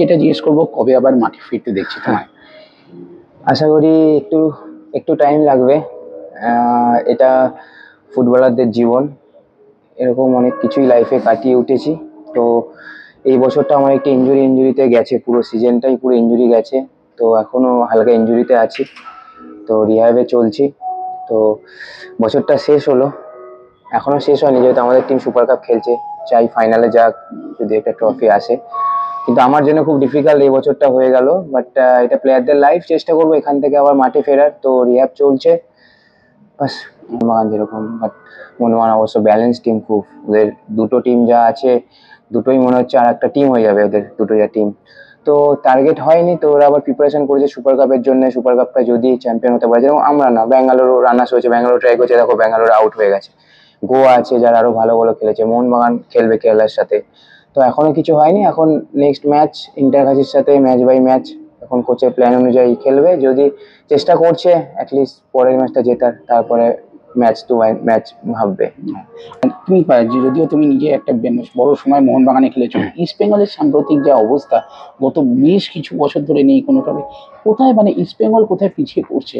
যেটা জিজ্ঞেস করবো, কবে আবার মাঠে ফিরতে দেখছি তোমায়? আশা করি একটু একটু টাইম লাগবে। এটা ফুটবলারদের জীবন, এরকম অনেক কিছুই লাইফে কাটিয়ে উঠেছি। তো এই বছরটা আমার একটু ইঞ্জুরিতে গেছে, পুরো সিজনটাই পুরো ইঞ্জুরি গেছে। তো এখনো হালকা ইঞ্জুরিতে আছি, তো রিহ্যাবে চলছি। তো বছরটা শেষ হলো, এখনো শেষ হয়নি, যেহেতু আমাদের টিম সুপার কাপ খেলছে। চাই ফাইনালে যাক, যদি একটা ট্রফি আসে। কিন্তু আমার জন্য খুব ডিফিকাল্ট এই বছরটা হয়ে গেল, বাট এটা প্লেয়ারদের লাইফ, চেষ্টা করবো এখান থেকে আবার মাঠে ফেরার। তো রিহ্যাব চলছে বাস। মোহনবাগান যেরকম, বাট মোহনবাগান অবশ্য ব্যালেন্স টিম খুব, ওদের দুটো টিম যা আছে দুটোই মনে হচ্ছে আর একটা টিম হয়ে যাবে ওদের দুটো যা টিম। তো টার্গেট হয়নি, তো ওরা আবার প্রিপারেশন করেছে সুপার কাপের জন্য। সুপার কাপটা যদি চ্যাম্পিয়ন হতে পারে, যেরকম আমরা না, ব্যাঙ্গালোর রানার্স হয়েছে, ব্যাঙ্গালোর ট্রাই করছে, দেখো ব্যাঙ্গালোর আউট হয়ে গেছে। গোয়া আছে যারা আরো ভালো ভালো খেলেছে, মোহনবাগান খেলবে কেরালার সাথে। তো এখনো কিছু হয়নি, এখন নেক্সট ম্যাচ ইন্টারকাশির সাথে ম্যাচ বাই ম্যাচ, এখন কোচের প্ল্যান অনুযায়ী খেলবে। যদি চেষ্টা করছে অ্যাটলিস্ট পরের ম্যাচটা জেতার, তারপরে ম্যাচ টু ম্যাচ ভাববে। তুমি যদিও তুমি নিজে একটা বড় সময় মোহনবাগানে খেলেছো, ইস্ট বেঙ্গলের সাম্প্রতিক যা অবস্থা, গত বেশ কিছু বছর ধরে নেই কোনোভাবে, কোথায় মানে ইস্ট বেঙ্গল কোথায় পিছিয়ে পড়ছে?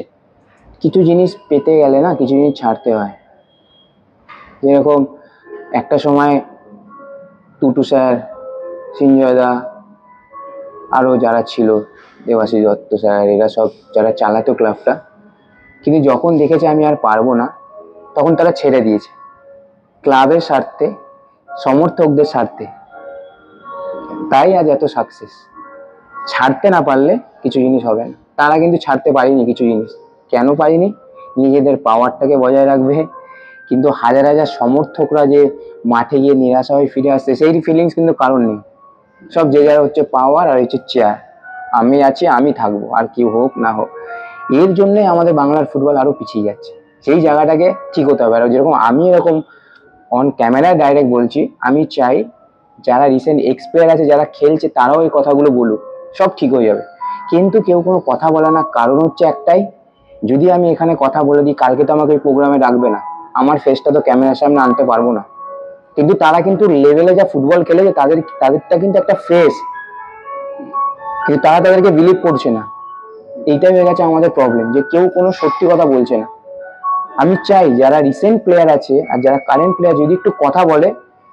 কিছু জিনিস পেতে গেলে না কিছু জিনিস ছাড়তে হয়। যেরকম একটা সময় টুটু স্যার, সঞ্জয় দা, আরও যারা ছিল, দেবাশিস দত্ত স্যার, এরা সব যারা চালাতো ক্লাবটা, কিন্তু যখন দেখেছে আমি আর পারবো না, তখন তারা ছেড়ে দিয়েছে ক্লাবের স্বার্থে, সমর্থকদের স্বার্থে। তাই আজ এত সাকসেস। ছাড়তে না পারলে কিছু জিনিস হবে না। তারা কিন্তু ছাড়তে পারিনি কিছু জিনিস। কেন পারিনি? নিজেদের পাওয়ারটাকে বজায় রাখবে, কিন্তু হাজার হাজার সমর্থকরা যে মাঠে গিয়ে নিরাশা হয়ে ফিরে আসছে, সেই ফিলিংস কিন্তু কারণ নেই। সব যে যারা হচ্ছে পাওয়ার আর হচ্ছে চেয়ার, আমি আছি আমি থাকবো, আর কি হোক না হোক। এর জন্যই আমাদের বাংলার ফুটবল আরো পিছিয়ে যাচ্ছে। সেই জায়গাটাকে ঠিক হতে হবে। আর যেরকম আমি এরকম অন ক্যামেরায় ডাইরেক্ট বলছি, আমি চাই যারা রিসেন্ট এক্স প্লেয়ার আছে যারা খেলছে তারাও এই কথাগুলো বলুক, সব ঠিক হয়ে যাবে। কিন্তু কেউ কোনো কথা বলে না, কারণ হচ্ছে একটাই, যদি আমি এখানে কথা বলে দিই, কালকে তো আমাকে এই প্রোগ্রামে রাখবে না, আমার ফেসটা তো ক্যামেরার সামনে আনতে পারবো না। কিন্তু তারা কিন্তু লেভেলে যা ফুটবল খেলেছে, তাদেরটা কিন্তু একটা ফেস, কিন্তু তারা তাদেরকে বিলিভ করছে না। এইটাই হয়ে গেছে আমাদের প্রবলেম, যে কেউ কোনো সত্যি কথা বলছে না। আমি চাই যারা রিসেন্ট প্লেয়ার আছে আর যারা কারেন্ট প্লেয়ার যদি একটু কথা বলে,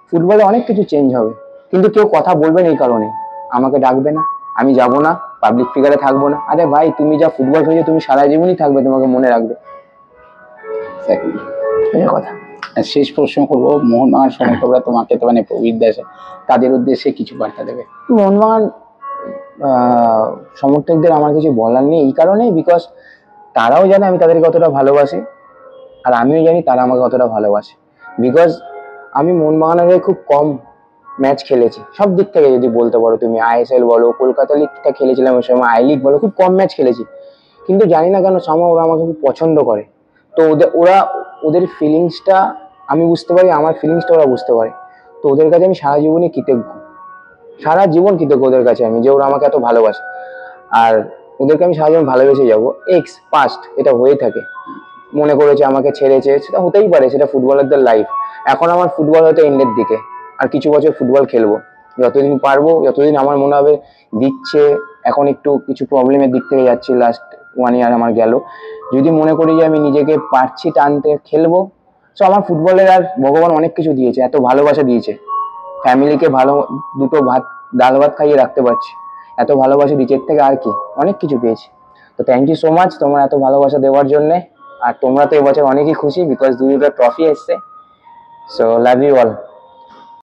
ফুটবলে অনেক কিছু চেঞ্জ হবে। কিন্তু কেউ কথা বলবেন এই কারণে, আমাকে ডাকবে না, আমি যাব না, পাবলিক ফিগারে থাকবো না। আরে ভাই, তুমি যা ফুটবল খেলেছো তুমি সারা জীবনই থাকবে, তোমাকে মনে রাখবে। কথা। শেষ প্রশ্ন করবো, মোহনবাগান সমর্থকরা তোমাকে তো মানে প্রবীর দাস, তাদের উদ্দেশ্যে কিছু বার্তা দেবে? মোহনবাগান সমর্থকদের আমার কিছু বলার নেই এই কারণেই, বিকজ তারাও জানে আমি তাদেরকে কতটা ভালোবাসি, আর আমিও জানি তারা আমাকে কতটা ভালোবাসে। বিকজ আমি মোহনবাগানের হয়ে খুব কম ম্যাচ খেলেছি, সব দিক থেকে যদি বলতে পারো তুমি, আইএসএল বলো, কলকাতা লিগটা খেলেছিলাম ওই সময়, আই লিগ বলো, খুব কম ম্যাচ খেলেছি। কিন্তু জানি না কেন সময় ওরা আমাকে খুব পছন্দ করে। তো ওদের ফিলিংসটা আমি বুঝতে পারি, আমার ফিলিংসটা ওরা বুঝতে পারে। তো ওদের কাছে আমি সারা জীবনই কৃতজ্ঞ, সারা জীবন কৃতজ্ঞ ওদের কাছে আমি, যে ওরা আমাকে এত ভালোবাসে। আর ওদেরকে আমি সারা জীবন ভালোবেসে যাবো। এক্স পাস্ট এটা হয়ে থাকে, মনে করেছে আমাকে ছেড়েছে, সেটা হতেই পারে, সেটা ফুটবলারদের লাইফ। এখন আমার ফুটবল হয়তো এন্ডের দিকে, আর কিছু বছর ফুটবল খেলবো, যতদিন পারবো, যতদিন আমার মনে হবে দিচ্ছে। এখন একটু কিছু প্রবলেমের দিক থেকে যাচ্ছি, লাস্ট 1 ইয়ার আমার গেল। যদি মনে করি যে আমি নিজেকে পারছি টানতে, খেলবো। সো আমার ফুটবলের আর ভগবান অনেক কিছু দিয়েছে, এত ভালোবাসা দিয়েছে, ফ্যামিলিকে ভালো দুটো ডাল ভাত খাইয়ে রাখতে পারছি, এত ভালোবাসা দিয়েছে, এর থেকে আর কি, অনেক কিছু পেয়েছি। তো থ্যাংক ইউ সো মাচ তোমরা এত ভালোবাসা দেওয়ার জন্যে। আর তোমরা তো এবছর অনেকই খুশি, বিকজ দুটো ট্রফি এসছে। So love you all.